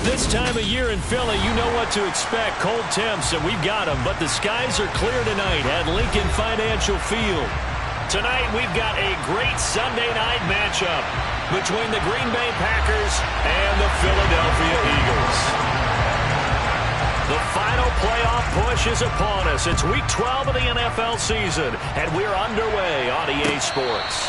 This time of year in Philly, you know what to expect. Cold temps, and we've got them. But the skies are clear tonight at Lincoln Financial Field. Tonight, we've got a great Sunday night matchup between the Green Bay Packers and the Philadelphia Eagles. The final playoff push is upon us. It's Week 12 of the NFL season, and we're underway on EA Sports.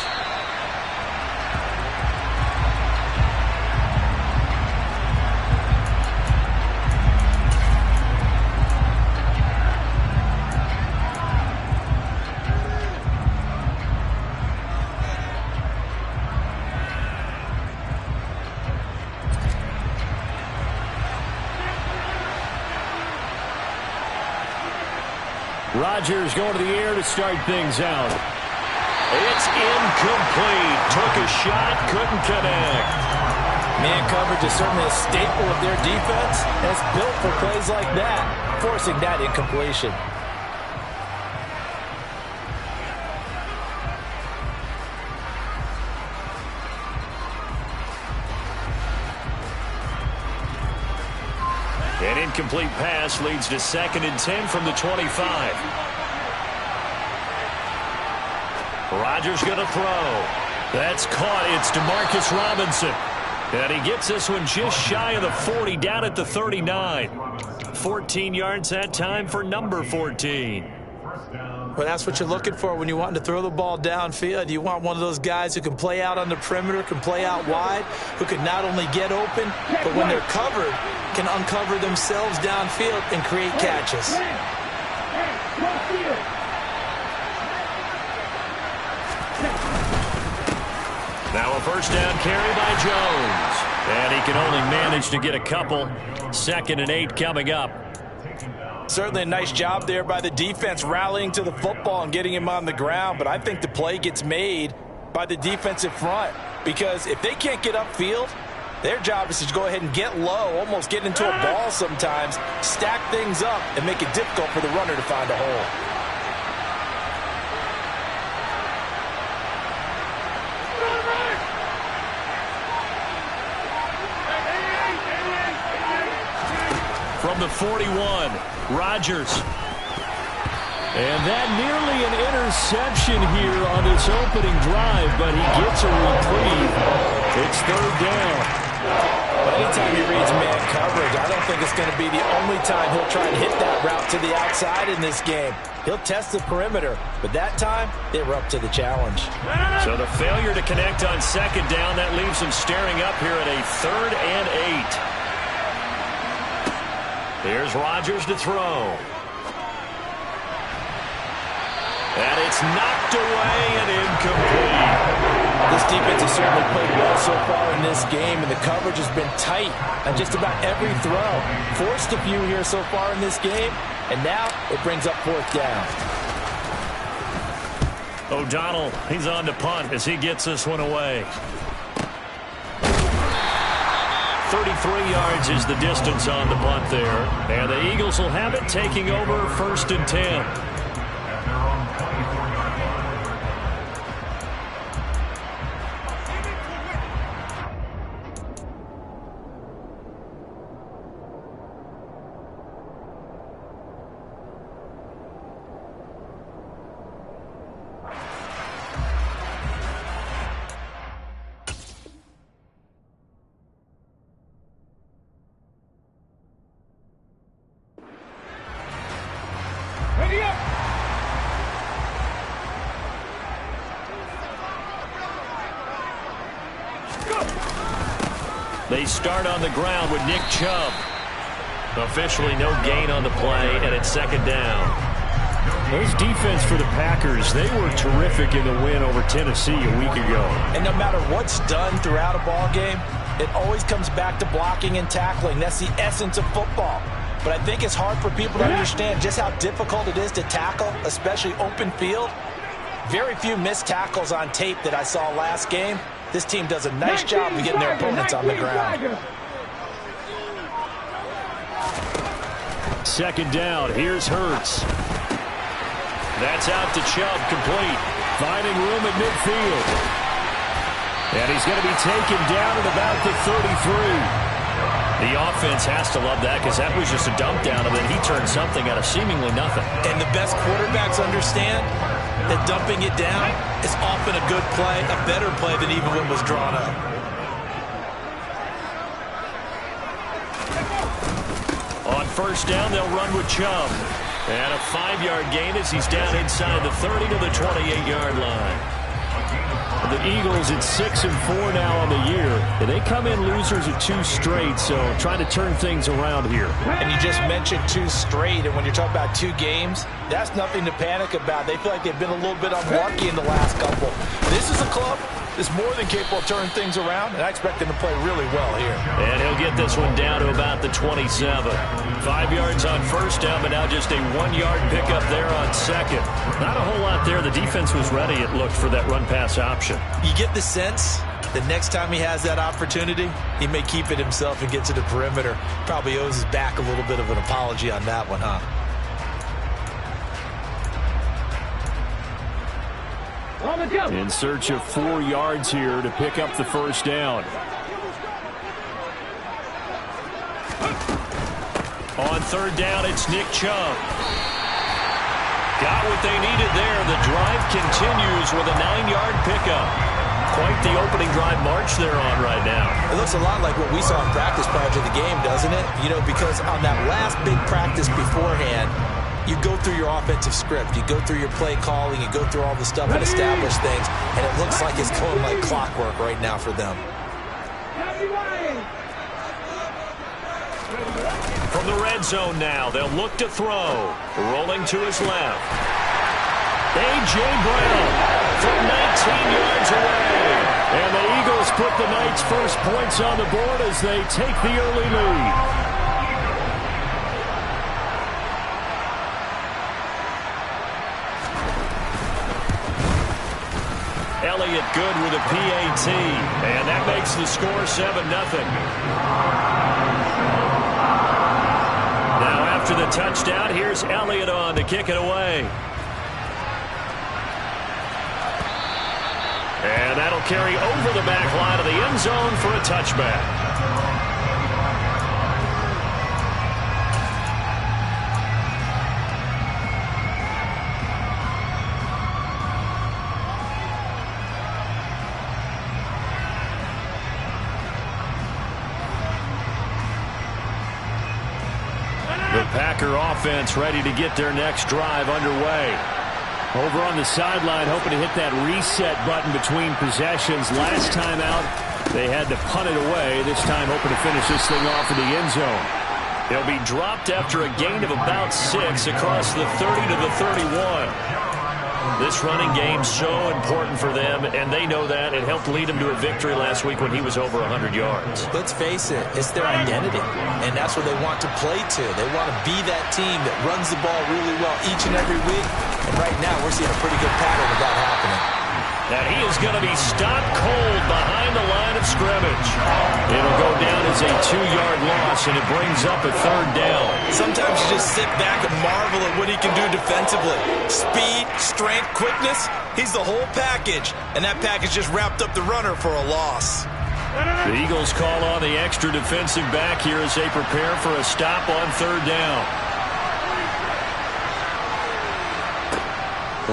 Rodgers going to the air to start things out. It's incomplete. Took a shot, couldn't connect. Man coverage is certainly a staple of their defense, and it's built for plays like that, forcing that incompletion. An incomplete pass leads to 2nd and 10 from the 25. Rodgers going to throw. That's caught. It's DeMarcus Robinson. And he gets this one just shy of the 40, down at the 39. 14 yards that time for number 14. Well, that's what you're looking for when you want to throw the ball downfield. You want one of those guys who can play out on the perimeter, can play out wide, who can not only get open, but when they're covered, can uncover themselves downfield and create catches. Now a first down carry by Jones. And he can only manage to get a couple. 2nd and 8 coming up. Certainly a nice job there by the defense rallying to the football and getting him on the ground, but I think the play gets made by the defensive front because if they can't get upfield, their job is to go ahead and get low, almost get into a ball sometimes, stack things up, and make it difficult for the runner to find a hole. From the 41, Rodgers. And that nearly an interception here on this opening drive, but he gets a reprieve. It's 3rd down. But anytime he reads man coverage, I don't think it's going to be the only time he'll try and hit that route to the outside in this game. He'll test the perimeter, but that time, they were up to the challenge. So the failure to connect on 2nd down, that leaves him staring up here at a 3rd and 8. Here's Rodgers to throw. And it's knocked away and incomplete. This defense has certainly played well so far in this game, and the coverage has been tight on just about every throw. Forced a few here so far in this game, and now it brings up 4th down. O'Donnell, he's on to punt as he gets this one away. 33 yards is the distance on the punt there. And the Eagles will have it, taking over 1st and 10. They start on the ground with Nick Chubb. Officially no gain on the play, and it's 2nd down. Those defense for the Packers, they were terrific in the win over Tennessee a week ago. And no matter what's done throughout a ball game, it always comes back to blocking and tackling. That's the essence of football. But I think it's hard for people to understand just how difficult it is to tackle, especially open field. Very few missed tackles on tape that I saw last game. This team does a nice job of getting their opponents on the ground. 2nd down. Here's Hurts. That's out to Chubb, complete. Finding room at midfield. And he's going to be taken down at about the 33. The offense has to love that because that was just a dump down, and then he turned something out of seemingly nothing. And the best quarterbacks understand that dumping it down is often a good play, a better play than even what was drawn up. On first down, they'll run with Chubb. And a 5-yard gain as he's down inside the 30 to the 28-yard line. The Eagles at 6-4 now on the year. And they come in losers at 2 straight, so trying to turn things around here. And you just mentioned 2 straight, and when you're talking about 2 games, that's nothing to panic about. They feel like they've been a little bit unlucky in the last couple. This is a club that's more than capable of turning things around, and I expect them to play really well here. And he'll get this one down to about the 27. 5 yards on first down, but now just a 1-yard pickup there on second. Not a whole lot there. The defense was ready, it looked, for that run-pass option. You get the sense the next time he has that opportunity, he may keep it himself and get to the perimeter. Probably owes his back a little bit of an apology on that one, huh? In search of 4 yards here to pick up the first down. On third down, it's Nick Chubb. Got what they needed there. The drive continues with a 9-yard pickup. Quite the opening drive march they're on right now. It looks a lot like what we saw in practice prior to the game, doesn't it? You know, because on that last big practice beforehand, you go through your offensive script, you go through your play calling, you go through all the stuff and establish things, and it looks like it's going like clockwork right now for them. From the red zone now, they'll look to throw. Rolling to his left. A.J. Brown from 19 yards away. And the Eagles put the night's first points on the board as they take the early lead. Elliott good with a PAT, and that makes the score 7-0. Now after the touchdown, here's Elliott on to kick it away. And that'll carry over the back line of the end zone for a touchback. The Packer offense ready to get their next drive underway. Over on the sideline, hoping to hit that reset button between possessions. Last time out, they had to punt it away. This time, hoping to finish this thing off in the end zone. They'll be dropped after a gain of about 6 across the 30 to the 31. This running game so important for them, and they know that. It helped lead them to a victory last week when he was over 100 yards. Let's face it, it's their identity, and that's what they want to play to. They want to be that team that runs the ball really well each and every week, and right now we're seeing a pretty good pattern of that happening. And he is going to be stopped cold behind the line of scrimmage. It'll go down as a 2-yard loss, and it brings up a third down. Sometimes you just sit back and marvel at what he can do defensively. Speed, strength, quickness, he's the whole package. And that package just wrapped up the runner for a loss. The Eagles call on the extra defensive back here as they prepare for a stop on third down.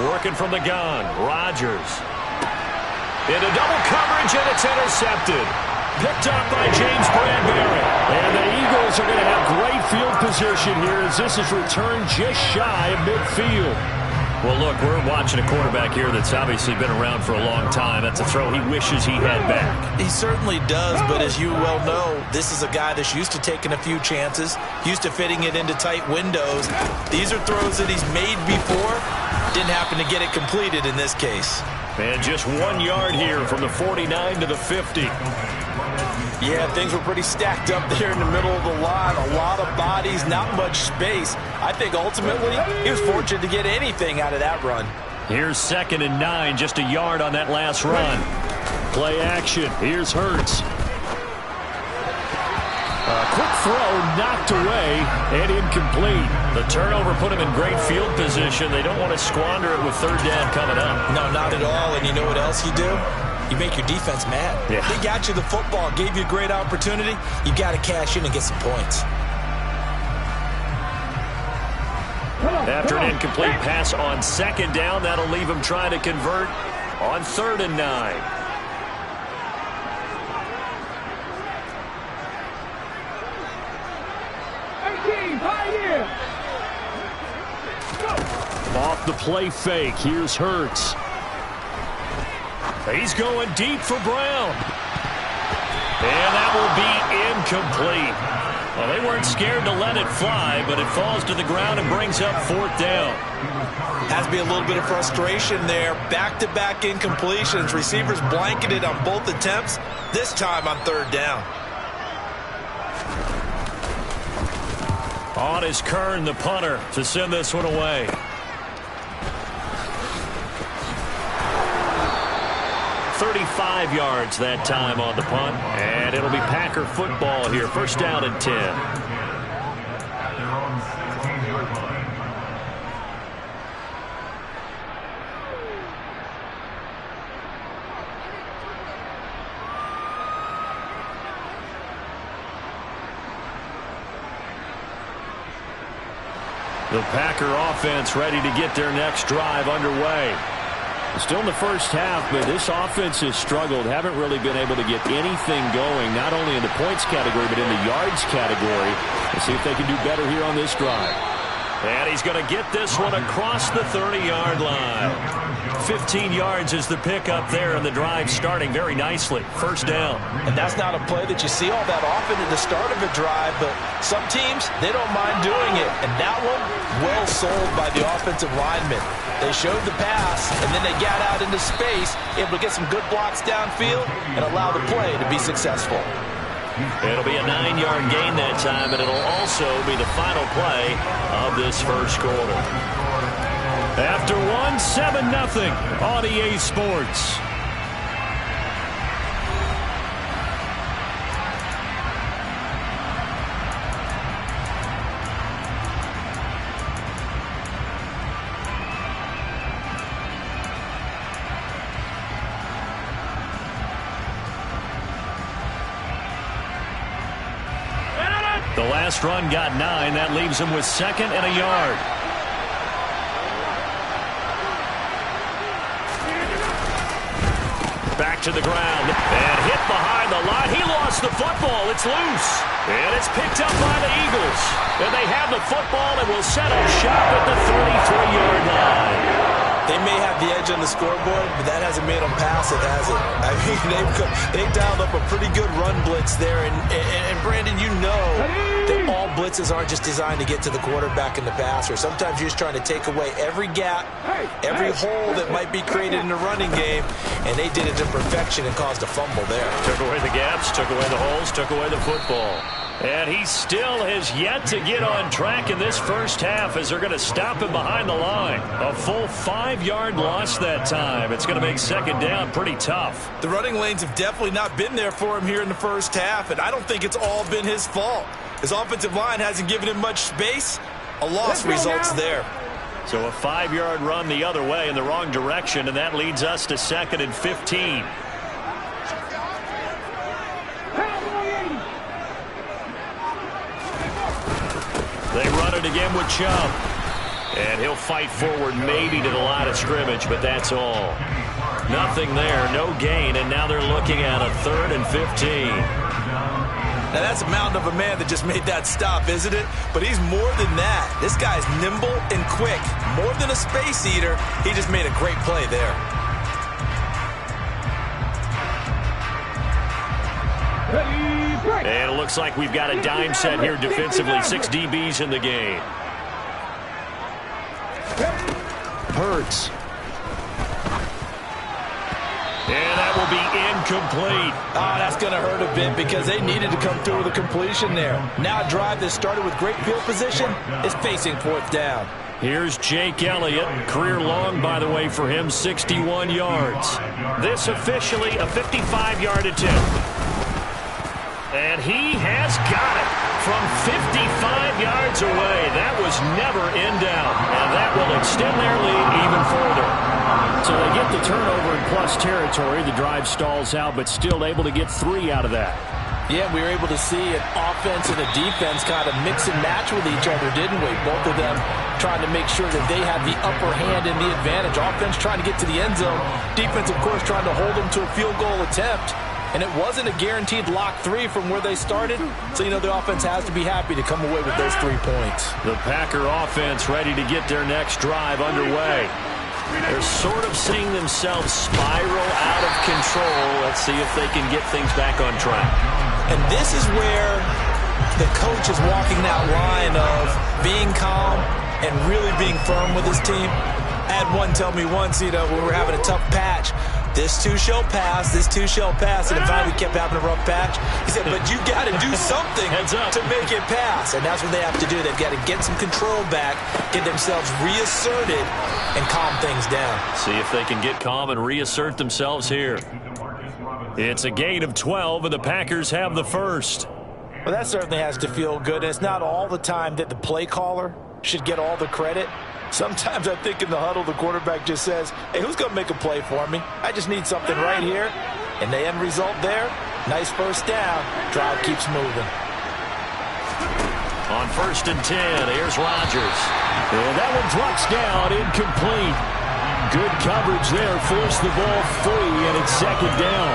Working from the gun, Rodgers. Into double coverage, and it's intercepted. Picked up by James Bradbury. And the Eagles are going to have great field position here as this is returned just shy of midfield. Well, look, we're watching a quarterback here that's obviously been around for a long time. That's a throw he wishes he had back. He certainly does, but as you well know, this is a guy that's used to taking a few chances, used to fitting it into tight windows. These are throws that he's made before. Didn't happen to get it completed in this case. And just 1 yard here from the 49 to the 50. Yeah, things were pretty stacked up there in the middle of the line. A lot of bodies, not much space. I think ultimately he was fortunate to get anything out of that run. Here's 2nd and 9, just a yard on that last run. Play action. Here's Hurts. A quick throw knocked away and incomplete. The turnover put him in great field position. They don't want to squander it with third down coming up. No, not at all. And you know what else you do? you make your defense mad. Yeah. They got you the football, gave you a great opportunity. You got to cash in and get some points. After an incomplete pass on second down, that'll leave him trying to convert on 3rd and 9. Off the play fake, here's Hurts. He's going deep for Brown. And that will be incomplete. Well, they weren't scared to let it fly, but it falls to the ground and brings up 4th down. Has to be a little bit of frustration there. Back-to-back incompletions. Receivers blanketed on both attempts, this time on 3rd down. On is Kern, the punter, to send this one away. .35 yards that time on the punt, and it'll be Packer football here. 1st down and 10. The Packer offense ready to get their next drive underway. Still in the first half, but this offense has struggled. Haven't really been able to get anything going, not only in the points category, but in the yards category. Let's see if they can do better here on this drive. And he's going to get this one across the 30-yard line. 15 yards is the pickup there, and the drive starting very nicely. 1st down. And that's not a play that you see all that often at the start of a drive, but some teams, they don't mind doing it. And that one, well sold by the offensive lineman. They showed the pass, and then they got out into space, able to get some good blocks downfield and allow the play to be successful. It'll be a 9-yard gain that time, and it'll also be the final play of this first quarter. After one, 7-0 on EA Sports. The last run got 9. That leaves him with 2nd and a yard. Back to the ground and hit behind the line. He lost the football. It's loose. And it's picked up by the Eagles. And they have the football and will set up shop at the 33-yard line. They may have the edge on the scoreboard, but that hasn't made them pass it, has it? I mean, they've dialed up a pretty good run blitz there. And Brandon, you know that all blitzes aren't just designed to get to the quarterback in the passer. Sometimes you're just trying to take away every gap, every hole that might be created in the running game, and they did it to perfection and caused a fumble there. Took away the gaps, took away the holes, took away the football. And he still has yet to get on track in this first half as they're going to stop him behind the line. A full 5-yard loss that time. It's going to make 2nd down pretty tough. The running lanes have definitely not been there for him here in the first half, and I don't think it's all been his fault. His offensive line hasn't given him much space. A loss results there. So a 5-yard run the other way in the wrong direction, and that leads us to 2nd and 15. They run it again with Chubb. And he'll fight forward maybe to the line of scrimmage, but that's all. Nothing there, no gain, and now they're looking at a 3rd and 15. Now that's a mountain of a man that just made that stop, isn't it? But he's more than that. This guy's nimble and quick. More than a space eater, he just made a great play there. And it looks like we've got a dime set here defensively. 6 DBs in the game. Hurts. And that will be incomplete. Oh, that's going to hurt a bit because they needed to come through with a completion there. Now a drive that started with great field position is facing 4th down. Here's Jake Elliott. Career long, by the way, for him, 61 yards. This officially a 55-yard attempt. And he has got it. from 55 yards away. That was never in doubt, and that will extend their lead even further. So they get the turnover in plus territory. The drive stalls out, but still able to get 3 out of that. Yeah, we were able to see an offense and a defense kind of mix and match with each other, didn't we? Both of them trying to make sure that they have the upper hand and the advantage. Offense trying to get to the end zone. Defense, of course, trying to hold them to a field goal attempt. And it wasn't a guaranteed lock 3 from where they started. So, the offense has to be happy to come away with those 3 points. The Packer offense ready to get their next drive underway. They're sort of seeing themselves spiral out of control. Let's see if they can get things back on track. And this is where the coach is walking that line of being calm and really being firm with his team. I had one tell me once, when we were having a tough patch, this too shall pass, this too shall pass. And finally we kept having a rough patch. He said, but you got to do something to make it pass. And that's what they have to do. They've got to get some control back, get themselves reasserted, and calm things down. See if they can get calm and reassert themselves here. It's a gain of 12, and the Packers have the first. Well, that certainly has to feel good. And it's not all the time that the play caller should get all the credit. Sometimes I think in the huddle, the quarterback just says, hey, who's going to make a play for me? I just need something right here. And the end result there, nice first down. Drive keeps moving. On 1st and 10, here's Rodgers. And that one drops down, incomplete. Good coverage there, forced the ball free, and it's 2nd down.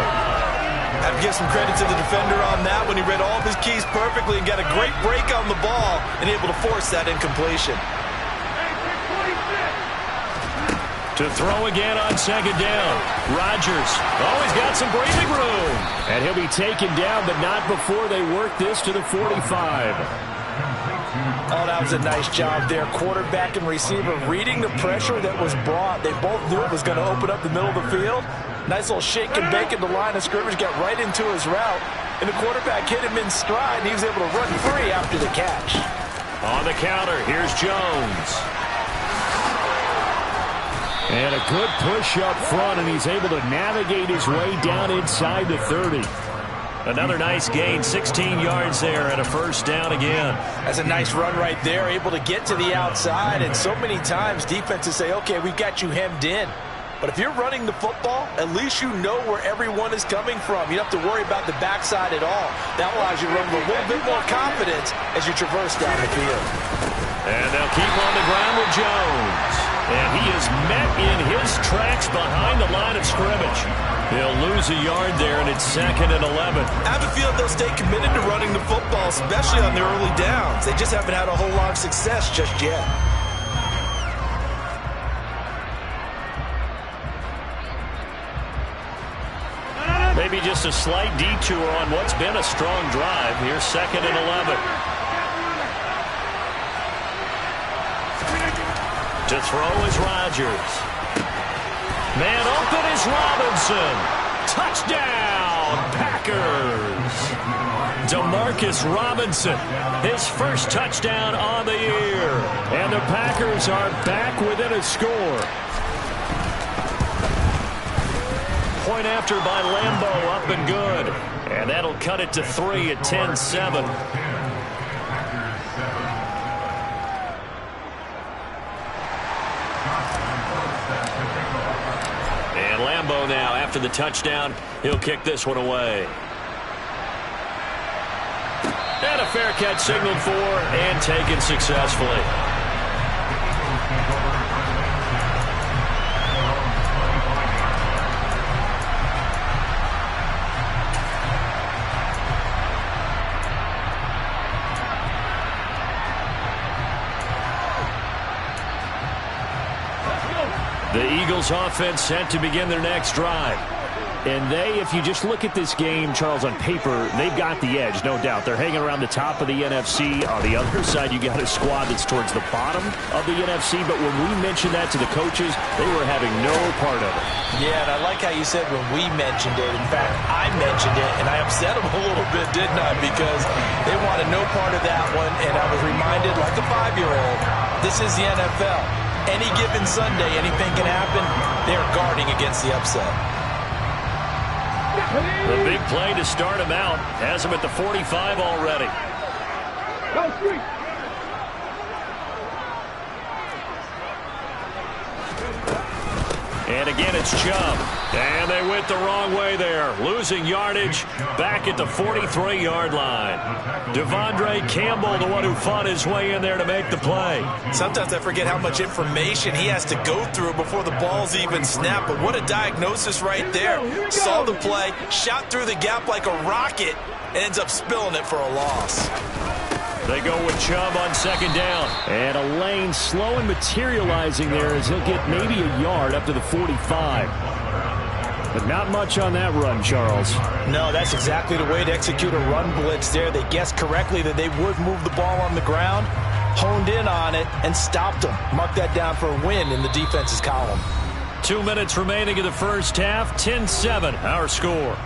I have to give some credit to the defender on that when he read all of his keys perfectly and got a great break on the ball and able to force that incompletion. To throw again on 2nd down. Rodgers always got some breathing room. And he'll be taken down, but not before they work this to the 45. Oh, that was a nice job there. Quarterback and receiver reading the pressure that was brought. They both knew it was going to open up the middle of the field. Nice little shake and bake at the line of scrimmage, got right into his route. And the quarterback hit him in stride, and he was able to run free after the catch. On the counter, here's Jones. And a good push up front, and he's able to navigate his way down inside the 30. Another nice gain, 16 yards there, and a 1st down again. That's a nice run right there, able to get to the outside. And so many times defenses say, okay, we've got you hemmed in. But if you're running the football, at least you know where everyone is coming from. You don't have to worry about the backside at all. That allows you to run with a little bit more confidence as you traverse down the field. And they'll keep on the ground with Jones. And he is met in his tracks behind the line of scrimmage. He'll lose a yard there, and it's 2nd and 11. I have a feeling they'll stay committed to running the football, especially on their early downs. They just haven't had a whole lot of success just yet. Maybe just a slight detour on what's been a strong drive. Here's 2nd and 11. To throw is Rodgers. Man open is Robinson. Touchdown, Packers. Demarcus Robinson, his first touchdown on the year. And the Packers are back within a score. Point after by Lambeau, up and good. And that'll cut it to 3 at 10-7. And Lambeau now, after the touchdown, he'll kick this one away. And a fair catch signaled for and taken successfully. The Eagles offense set to begin their next drive. And if you just look at this game, Charles, on paper, they've got the edge, no doubt. They're hanging around the top of the NFC. On the other side, you got a squad that's towards the bottom of the NFC. But when we mentioned that to the coaches, they were having no part of it. Yeah, and I like how you said when we mentioned it. In fact, I mentioned it, and I upset them a little bit, didn't I? Because they wanted no part of that one, and I was reminded, like a 5-year-old, this is the NFL. Any given Sunday, anything can happen. They're guarding against the upset. The big play to start him out has him at the 45 already. And again, it's Chubb. And they went the wrong way there. Losing yardage back at the 43-yard line. Devondre Campbell, the one who fought his way in there to make the play. Sometimes I forget how much information he has to go through before the ball's even snapped. But what a diagnosis right there. Saw the play, shot through the gap like a rocket, and ends up spilling it for a loss. They go with Chubb on second down. And a lane slow and materializing there as he'll get maybe a yard up to the 45. But not much on that run, Charles. No, that's exactly the way to execute a run blitz there. They guessed correctly that they would move the ball on the ground, honed in on it, and stopped them. Mark that down for a win in the defense's column. 2 minutes remaining in the first half. 10-7, our score.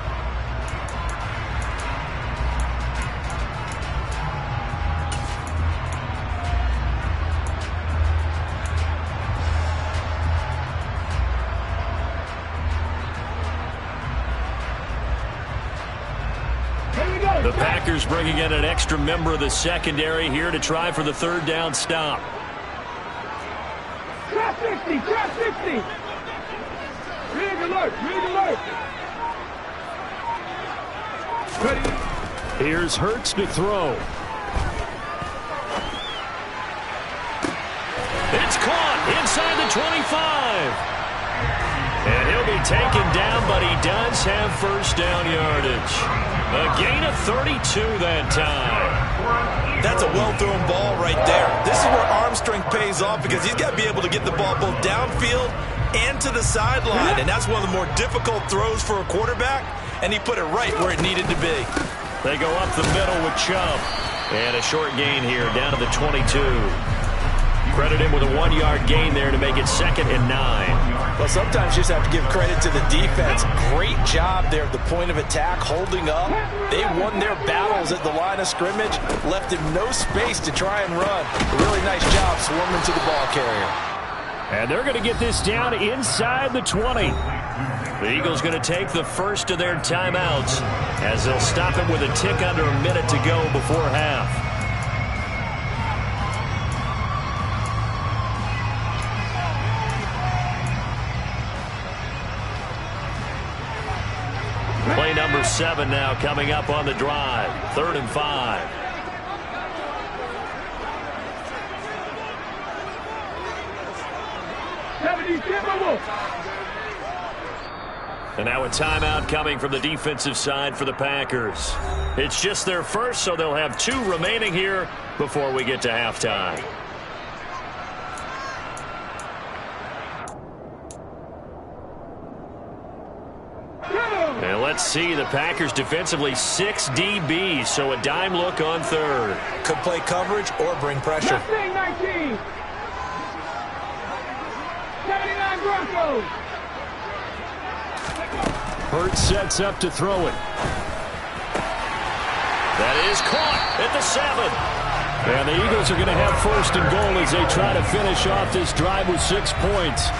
The Packers bringing in an extra member of the secondary here to try for the third down stop. Trap 60, trap 60. Rig alert, rig alert. Ready. Here's Hurts to throw. It's caught inside the 25. And he'll be taken down, but he does have first down yardage. A gain of 32 that time. That's a well-thrown ball right there. This is where arm strength pays off because he's got to be able to get the ball both downfield and to the sideline. And that's one of the more difficult throws for a quarterback, and he put it right where it needed to be. They go up the middle with Chubb. And a short gain here down to the 22. Credit him with a 1-yard gain there to make it 2nd and 9. Well, sometimes you just have to give credit to the defense. Great job there at the point of attack, holding up. They won their battles at the line of scrimmage, left him no space to try and run. A really nice job swarming to the ball carrier. And they're going to get this down inside the 20. The Eagles going to take the first of their timeouts as they'll stop it with a tick under a minute to go before half. Play number 7 now coming up on the drive. 3rd and 5. And now a timeout coming from the defensive side for the Packers. It's just their first, so they'll have 2 remaining here before we get to halftime. And let's see, the Packers defensively 6 DBs, so a dime look on 3rd. Could play coverage or bring pressure. 19. 79 Broncos. Hurts sets up to throw it. That is caught at the 7. And the Eagles are going to have 1st and goal as they try to finish off this drive with 6 points.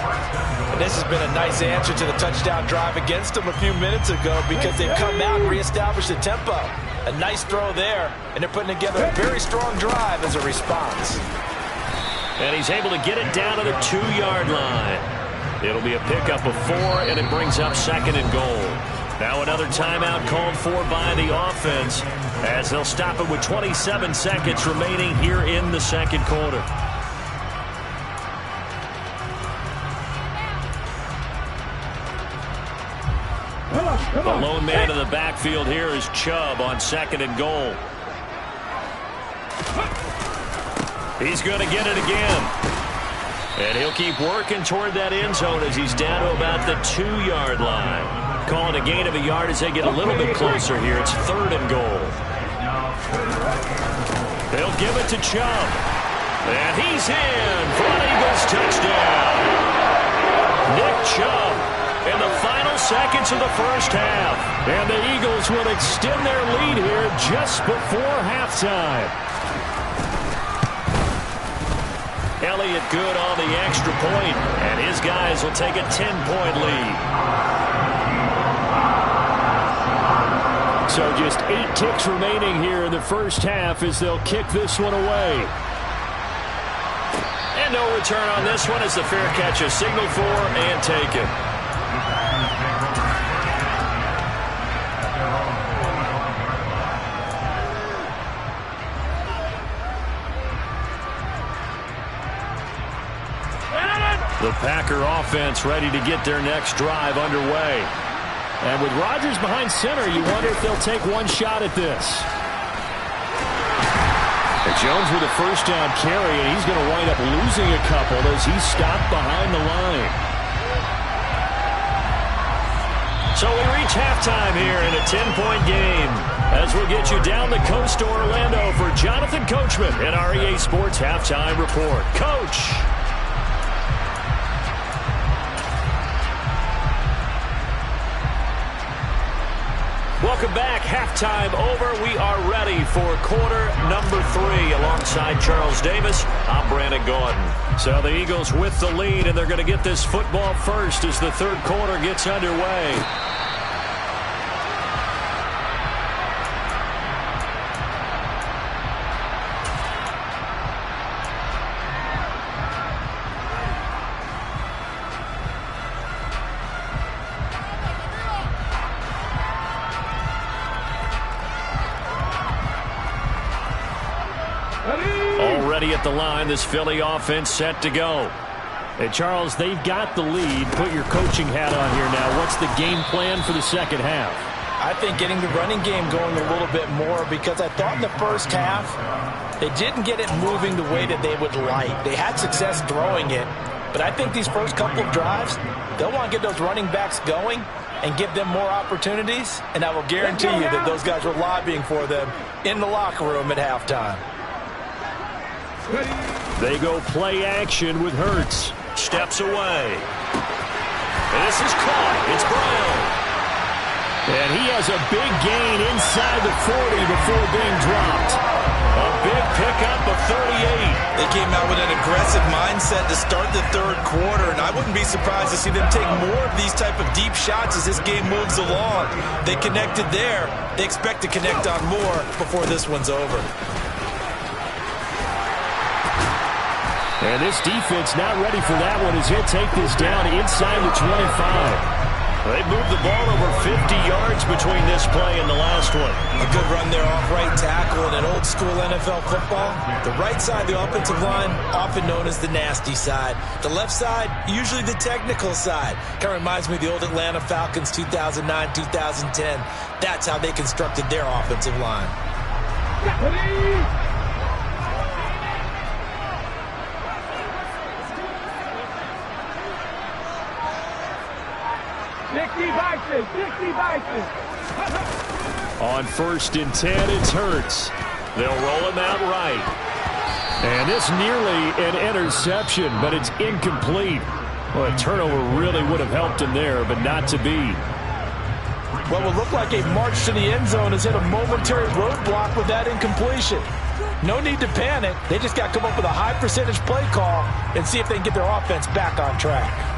And this has been a nice answer to the touchdown drive against them a few minutes ago because they've come out and reestablished the tempo. A nice throw there, and they're putting together a very strong drive as a response. And he's able to get it down to the 2-yard line. It'll be a pickup of 4, and it brings up 2nd and goal. Now another timeout called for by the offense as they'll stop it with 27 seconds remaining here in the 2nd quarter. The lone man in the backfield here is Chubb on 2nd and goal. He's going to get it again. And he'll keep working toward that end zone as he's down to about the 2-yard line. Calling a gain of a yard as they get a little bit closer here. It's 3rd and goal. They'll give it to Chubb. And he's in for an Eagles touchdown. Nick Chubb in the final seconds of the first half. And the Eagles will extend their lead here just before halftime. Elliott good on the extra point, and his guys will take a 10-point lead. So just 8 ticks remaining here in the first half as they'll kick this one away. And no return on this one as the fair catch is signaled for and taken. The Packer offense ready to get their next drive underway. And with Rodgers behind center, you wonder if they'll take one shot at this. And Jones with a first down carry, and he's going to wind up losing a couple as he's stopped behind the line. So we reach halftime here in a 10-point game as we'll get you down the coast to Orlando for Jonathan Coachman at our EA Sports Halftime Report. Coach. Welcome back. Halftime over. We are ready for quarter number 3 alongside Charles Davis. I'm Brandon Gordon. So the Eagles with the lead, and they're going to get this football first as the third quarter gets underway. Already at the line, this Philly offense set to go. Hey, Charles, they've got the lead. Put your coaching hat on here now. What's the game plan for the second half? I think getting the running game going a little bit more, because I thought in the first half they didn't get it moving the way that they would like. They had success throwing it, but I think these first couple of drives, they'll want to get those running backs going and give them more opportunities, and I will guarantee you that those guys were lobbying for them in the locker room at halftime. They go play action with Hurts. Steps away. And this is caught. It's Brown. And he has a big gain inside the 40 before being dropped. A big pickup of 38. They came out with an aggressive mindset to start the third quarter, and I wouldn't be surprised to see them take more of these type of deep shots as this game moves along. They connected there. They expect to connect on more before this one's over. And this defense not ready for that one as he'll take this down inside the 25. They've moved the ball over 50 yards between this play and the last one. A good run there off right tackle in an old school NFL football. The right side of the offensive line, often known as the nasty side. The left side, usually the technical side. Kind of reminds me of the old Atlanta Falcons 2009-2010. That's how they constructed their offensive line. 60 Bison. On 1st and 10, it's Hurts. They'll roll him out right. And it's nearly an interception, but it's incomplete. Well, a turnover really would have helped him there, but not to be. What will look like a march to the end zone has hit a momentary roadblock with that incompletion. No need to panic. They just got to come up with a high percentage play call and see if they can get their offense back on track.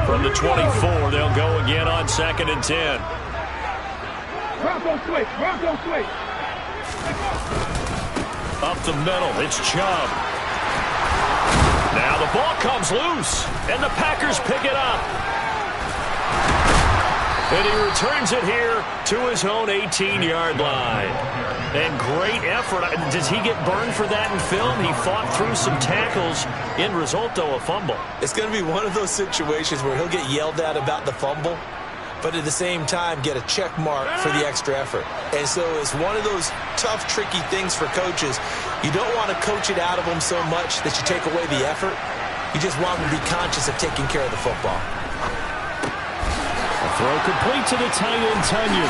From the 24, they'll go again on 2nd and 10. Bronco switch. Up the middle, it's Chubb. Now the ball comes loose, and the Packers pick it up. And he returns it here to his own 18-yard line. And great effort. Does he get burned for that in film? He fought through some tackles. End result, though, a fumble. It's going to be one of those situations where he'll get yelled at about the fumble, but at the same time get a check mark for the extra effort. And so it's one of those tough, tricky things for coaches. You don't want to coach it out of them so much that you take away the effort. You just want them to be conscious of taking care of the football. A throw complete to the tight end, Tunyon.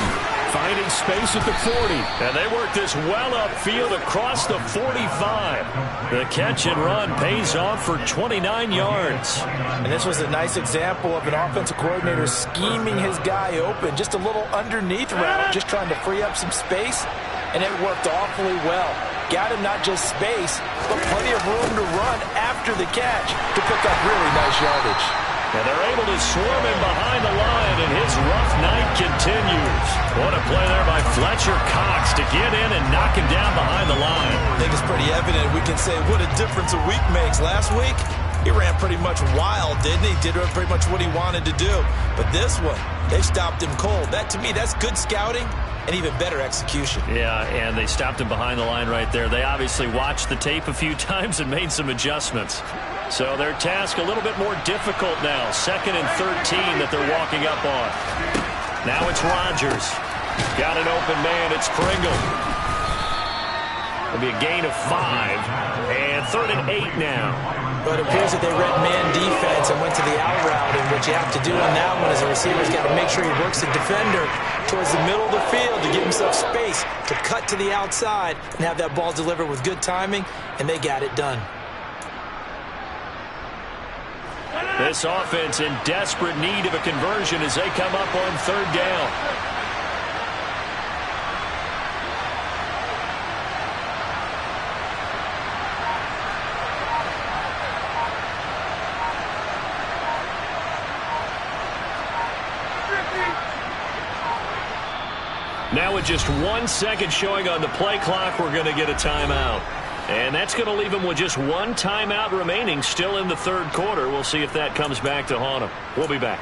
Finding space at the 40. And they work this well upfield across the 45. The catch and run pays off for 29 yards. And this was a nice example of an offensive coordinator scheming his guy open. Just a little underneath route, just trying to free up some space. And it worked awfully well. Got him not just space, but plenty of room to run after the catch to pick up really nice yardage. And they're able to swarm him behind the line, and his rough night continues. What a play there by Fletcher Cox to get in and knock him down behind the line. I think it's pretty evident. We can say what a difference a week makes. Last week, he ran pretty much wild, didn't he? Did pretty much what he wanted to do. But this one, they stopped him cold. That, to me, that's good scouting and even better execution. Yeah, and they stopped him behind the line right there. They obviously watched the tape a few times and made some adjustments. So their task a little bit more difficult now. 2nd and 13 that they're walking up on. Now it's Rodgers. Got an open man. It's Pringle. It'll be a gain of 5. And 3rd and 8 now. But it appears that they read man defense and went to the out route. And what you have to do on that one is a receiver's got to make sure he works the defender towards the middle of the field to give himself space to cut to the outside and have that ball delivered with good timing, and they got it done. This offense in desperate need of a conversion as they come up on 3rd down. Now with just 1 second showing on the play clock, we're going to get a timeout. And that's going to leave them with just 1 timeout remaining still in the 3rd quarter. We'll see if that comes back to haunt them. We'll be back.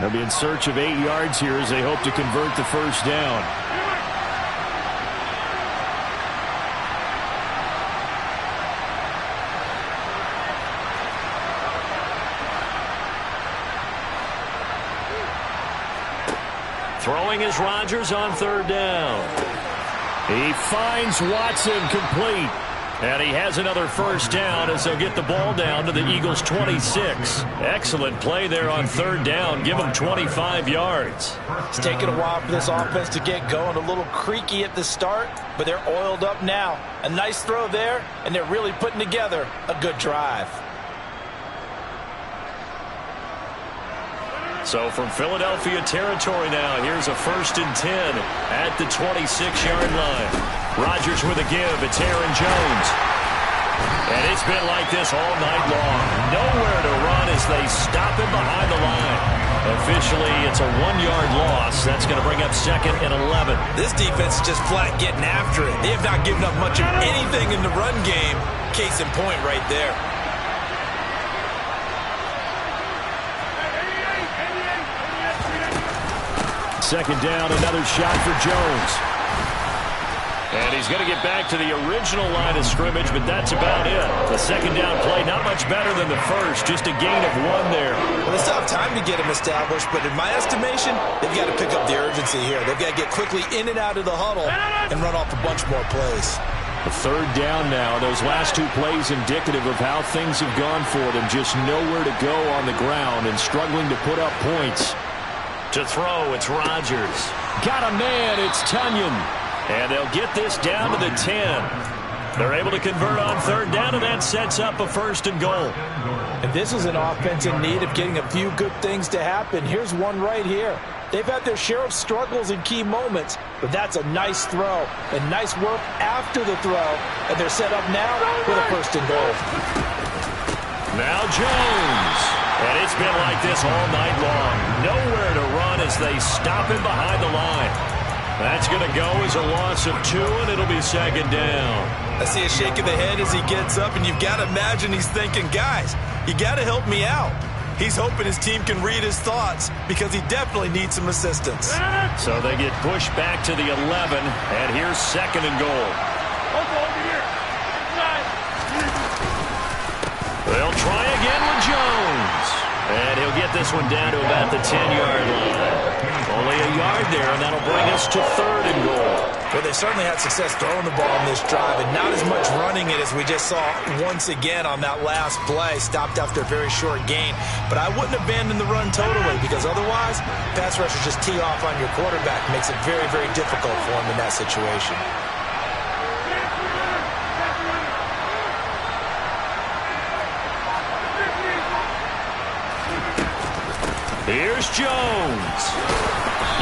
They'll be in search of 8 yards here as they hope to convert the 1st down. Throwing is Rodgers on 3rd down. He finds Watson complete. And he has another 1st down as they'll get the ball down to the Eagles' 26. Excellent play there on 3rd down. Give them 25 yards. It's taken a while for this offense to get going. A little creaky at the start, but they're oiled up now. A nice throw there, and they're really putting together a good drive. So from Philadelphia territory now, here's a 1st and 10 at the 26-yard line. Rodgers with a give. It's Aaron Jones. And it's been like this all night long. Nowhere to run as they stop him behind the line. Officially, it's a 1-yard loss. That's going to bring up 2nd and 11. This defense is just flat getting after it. They have not given up much of anything in the run game. Case in point right there. Second down, another shot for Jones. And he's going to get back to the original line of scrimmage, but that's about it. The 2nd down play, not much better than the 1st, just a gain of 1 there. Well, they still have time to get him established, but in my estimation, they've got to pick up the urgency here. They've got to get quickly in and out of the huddle and run off a bunch more plays. The 3rd down now. Those last 2 plays indicative of how things have gone for them. Just nowhere to go on the ground and struggling to put up points. To throw, it's Rodgers. Got a man, it's Tunyon. And they'll get this down to the 10. They're able to convert on 3rd down, and that sets up a 1st and goal. And this is an offense in need of getting a few good things to happen. Here's one right here. They've had their share of struggles in key moments, but that's a nice throw and nice work after the throw. And they're set up now with a 1st and goal. Now Jones. And it's been like this all night long. Nowhere to run as they stop him behind the line. That's going to go as a loss of 2, and it'll be 2nd down. I see a shake of the head as he gets up, and you've got to imagine he's thinking, guys, you got to help me out. He's hoping his team can read his thoughts because he definitely needs some assistance. So they get pushed back to the 11, and here's 2nd and goal. They'll try again with Jones. And he'll get this one down to about the 10-yard line. Only a yard there, and that'll bring us to 3rd and goal. Well, they certainly had success throwing the ball in this drive, and not as much running it as we just saw once again on that last play. Stopped after a very short gain. But I wouldn't abandon the run totally, because otherwise, pass rushers just tee off on your quarterback. Makes it very, very difficult for him in that situation. Here's Jones.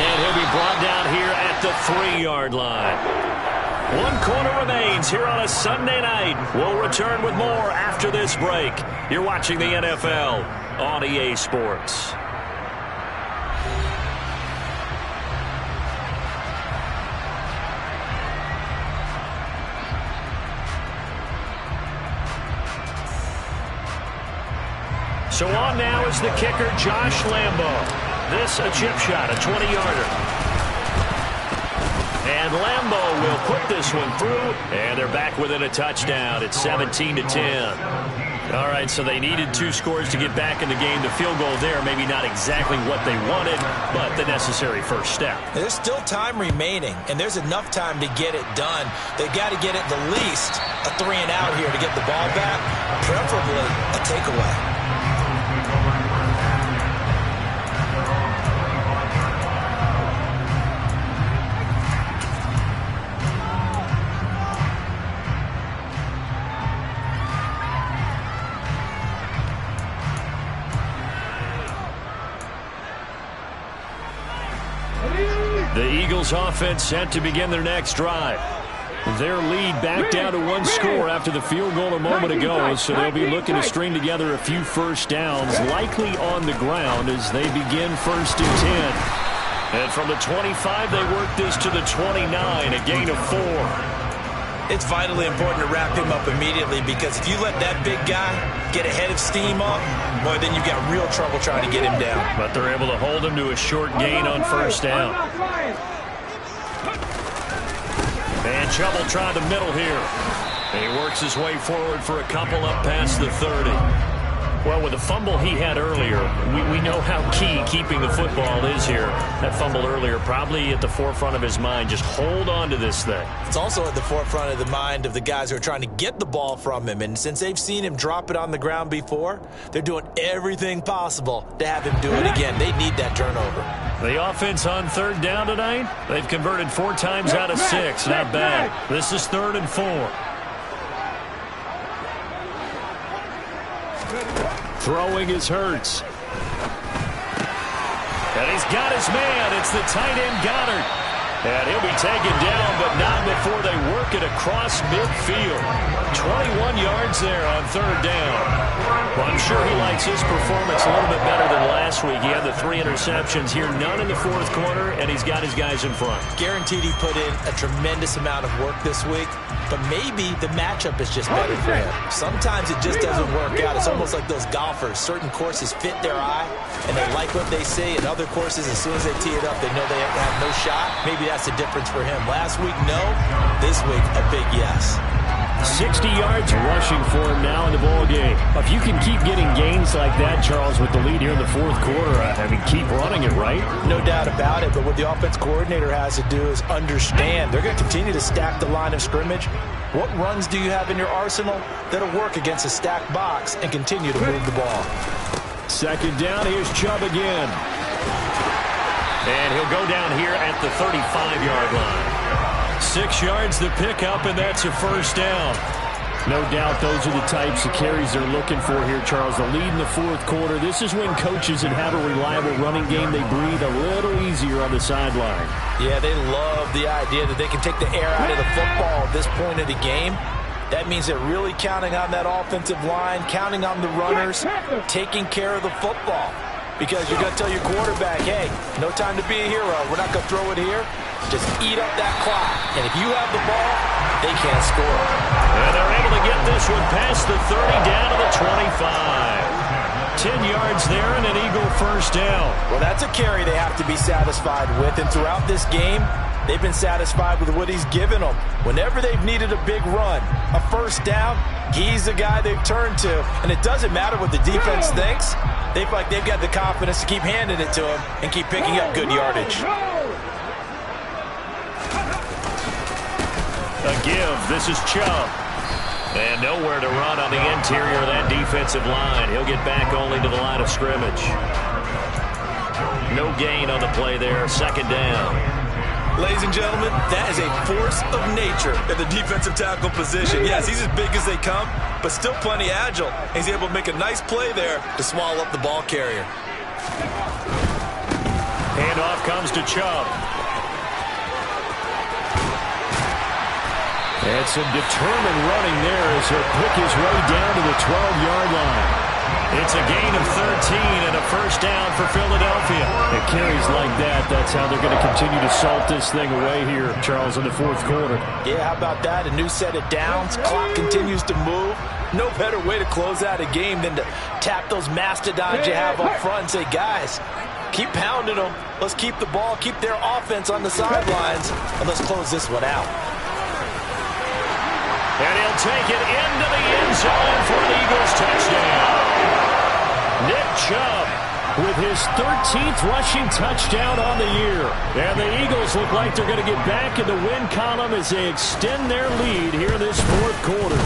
And he'll be brought down here at the 3-yard line. One quarter remains here on a Sunday night. We'll return with more after this break. You're watching the NFL on EA Sports. So on now is the kicker, Josh Lambo. This a chip shot, a 20-yarder. And Lambo will put this one through, and they're back within a touchdown. It's 17-10. All right, so they needed 2 scores to get back in the game. The field goal there, maybe not exactly what they wanted, but the necessary first step. There's still time remaining, and there's enough time to get it done. They've got to get at the least a 3-and-out here to get the ball back, preferably a takeaway. The Eagles offense set to begin their next drive. Their lead back down to 1 score after the field goal a moment ago, so they'll be looking to string together a few first downs, likely on the ground as they begin 1st and 10. And from the 25, they work this to the 29, a gain of 4. It's vitally important to wrap him up immediately, because if you let that big guy get a head of steam up, boy, then you've got real trouble trying to get him down. But they're able to hold him to a short gain on first down. And Chubb will try the middle here. And he works his way forward for a couple up past the 30. Well, with the fumble he had earlier, we know how key keeping the football is here. That fumble earlier probably at the forefront of his mind. Just hold on to this thing. It's also at the forefront of the mind of the guys who are trying to get the ball from him. And since they've seen him drop it on the ground before, they're doing everything possible to have him do it again. They need that turnover. The offense on 3rd down tonight, they've converted 4 times out of 6. Not bad. This is 3rd and 4. Throwing is Hurts. And he's got his man. It's the tight end Goddard. And he'll be taken down, but not before they work it across midfield. 21 yards there on 3rd down. Well, I'm sure he likes his performance a little bit better than last week. He had the 3 interceptions here, none in the 4th quarter, and he's got his guys in front. Guaranteed he put in a tremendous amount of work this week, but maybe the matchup is just better for him. Sometimes it just doesn't work out. It's almost like those golfers. Certain courses fit their eye, and they like what they see, and other courses, as soon as they tee it up, they know they have no shot. Maybe that's the difference for him. Last week, no. This week, a big yes. 60 yards rushing for him now in the ball game. If you can keep getting gains like that, Charles, with the lead here in the 4th quarter, I mean, keep running it, right? No doubt about it, but what the offense coordinator has to do is understand they're going to continue to stack the line of scrimmage. What runs do you have in your arsenal that'll work against a stacked box and continue to move the ball? 2nd down, here's Chubb again. And he'll go down here at the 35-yard line. 6 yards the pickup, and that's a 1st down. No doubt those are the types of carries they're looking for here, Charles. The lead in the 4th quarter. This is when coaches that have a reliable running game, they breathe a little easier on the sideline. Yeah, they love the idea that they can take the air out of the football at this point of the game. That means they're really counting on that offensive line, counting on the runners, taking care of the football. Because you're going to tell your quarterback, hey, no time to be a hero. We're not going to throw it here. Just eat up that clock. And if you have the ball, they can't score. And they're able to get this one past the 30 down to the 25. 10 yards there and an Eagle 1st down. Well, that's a carry they have to be satisfied with. And throughout this game, they've been satisfied with what he's given them. Whenever they've needed a big run, a 1st down, he's the guy they've turned to. And it doesn't matter what the defense thinks. They feel like they've got the confidence to keep handing it to him and keep picking up good yardage. A give. This is Chubb. And nowhere to run on the interior of that defensive line. He'll get back only to the line of scrimmage. No gain on the play there. 2nd down. Ladies and gentlemen, that is a force of nature at the defensive tackle position. Yes, he's as big as they come, but still plenty agile. He's able to make a nice play there to swallow up the ball carrier. Handoff comes to Chubb. And some determined running there as he'll pick his way down to the 12-yard line. It's a gain of 13 and a first down for Philadelphia. It carries like that. That's how they're going to continue to salt this thing away here, Charles, in the fourth quarter. Yeah, how about that? A new set of downs. Clock continues to move. No better way to close out a game than to tap those mastodons you have up front and say, guys, keep pounding them. Let's keep the ball, keep their offense on the sidelines, and let's close this one out. And he'll take it into the end zone for an Eagles touchdown. Nick Chubb with his 13th rushing touchdown on the year. And the Eagles look like they're going to get back in the win column as they extend their lead here in this fourth quarter.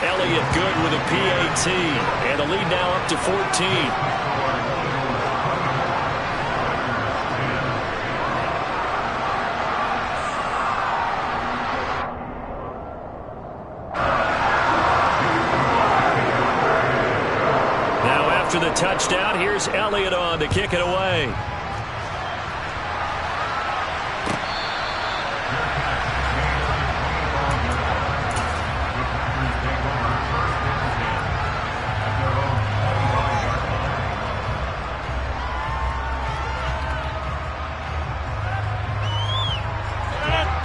Elliott good with a PAT. And the lead now up to 14. After the touchdown, here's Elliott on to kick it away.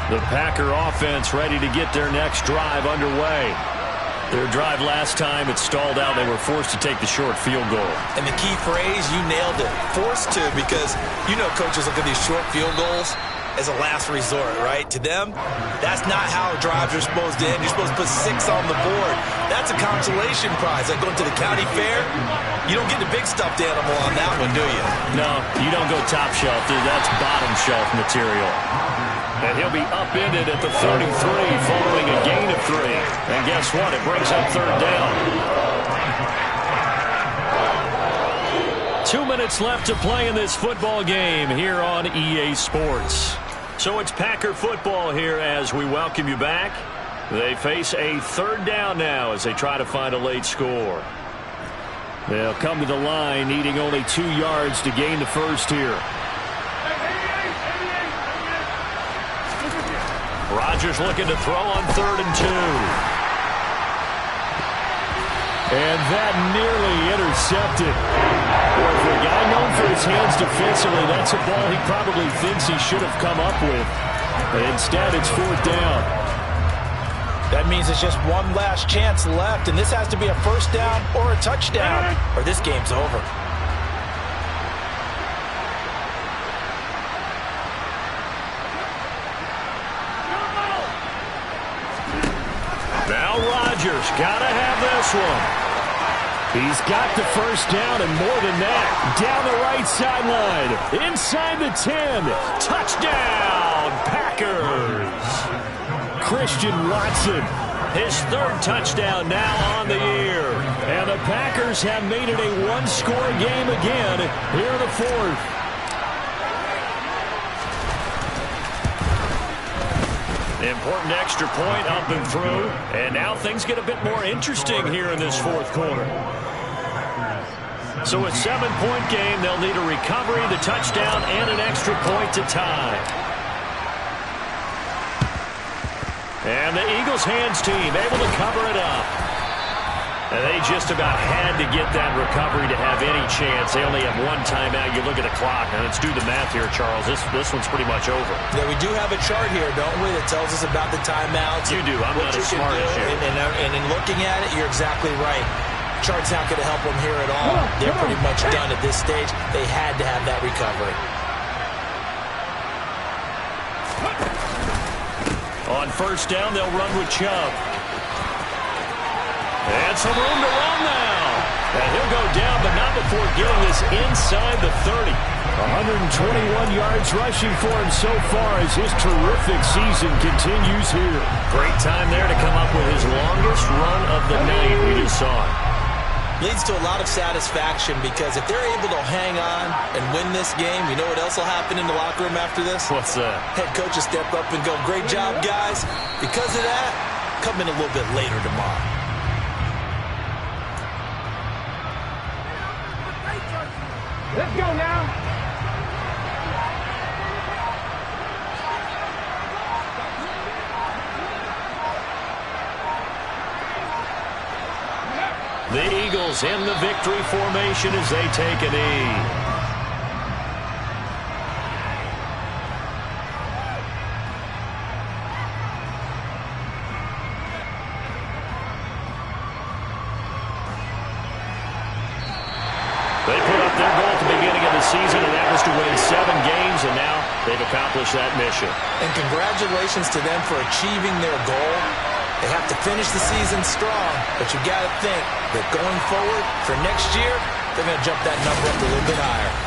The Packer offense ready to get their next drive underway. Their drive last time, it stalled out. They were forced to take the short field goal. And the key phrase, you nailed it, forced to, because you know coaches look at these short field goals as a last resort, right? To them, that's not how drives are supposed to end. You're supposed to put 6 on the board. That's a consolation prize. Like going to the county fair, you don't get the big stuffed animal on that one, do you? No, you don't go top shelf. That's bottom shelf material. And he'll be upended at the 33 following a gain of 3. And guess what? It brings up third down. 2 minutes left to play in this football game here on EA Sports. So it's Packer football here as we welcome you back. They face a third down now as they try to find a late score. They'll come to the line needing only 2 yards to gain the first here. Rodgers looking to throw on 3rd and 2. And that nearly intercepted. Boy, for a guy known for his hands defensively, that's a ball he probably thinks he should have come up with. Instead, it's 4th down. That means it's just one last chance left, and this has to be a first down or a touchdown, or this game's over. Now Rodgers gotta have this one. He's got the first down and more than that. Down the right sideline. Inside the 10. Touchdown, Packers. Christian Watson, his 3rd touchdown now on the year. And the Packers have made it a one-score game again here in the 4th. Important extra point up and through. And now things get a bit more interesting here in this fourth quarter. So a 7-point game. They'll need a recovery, the touchdown, and an extra point to tie. And the Eagles hands team able to cover it up. And they just about had to get that recovery to have any chance. They only have 1 timeout. You look at the clock, and let's do the math here, Charles. This one's pretty much over. Yeah, we do have a chart here, don't we, that tells us about the timeouts. You do. I'm not as smart as you. And in looking at it, you're exactly right. Chart's not going to help them here at all. They're pretty much done at this stage. They had to have that recovery. On first down, they'll run with Chubb. And some room to run now. And he'll go down, but not before getting this inside the 30. 121 yards rushing for him so far as his terrific season continues here. Great time there to come up with his longest run of the night. We just saw it. Leads to a lot of satisfaction because if they're able to hang on and win this game, you know what else will happen in the locker room after this? What's that? Head coach will step up and go, great job, guys. Because of that, come in a little bit later tomorrow. Let's go now. The Eagles in the victory formation as they take a knee. They put up their goal at the beginning of the season, and that was to win 7 games, and now they've accomplished that mission. And congratulations to them for achieving their goal. They have to finish the season strong, but you got to think that going forward for next year, they're going to jump that number up a little bit higher.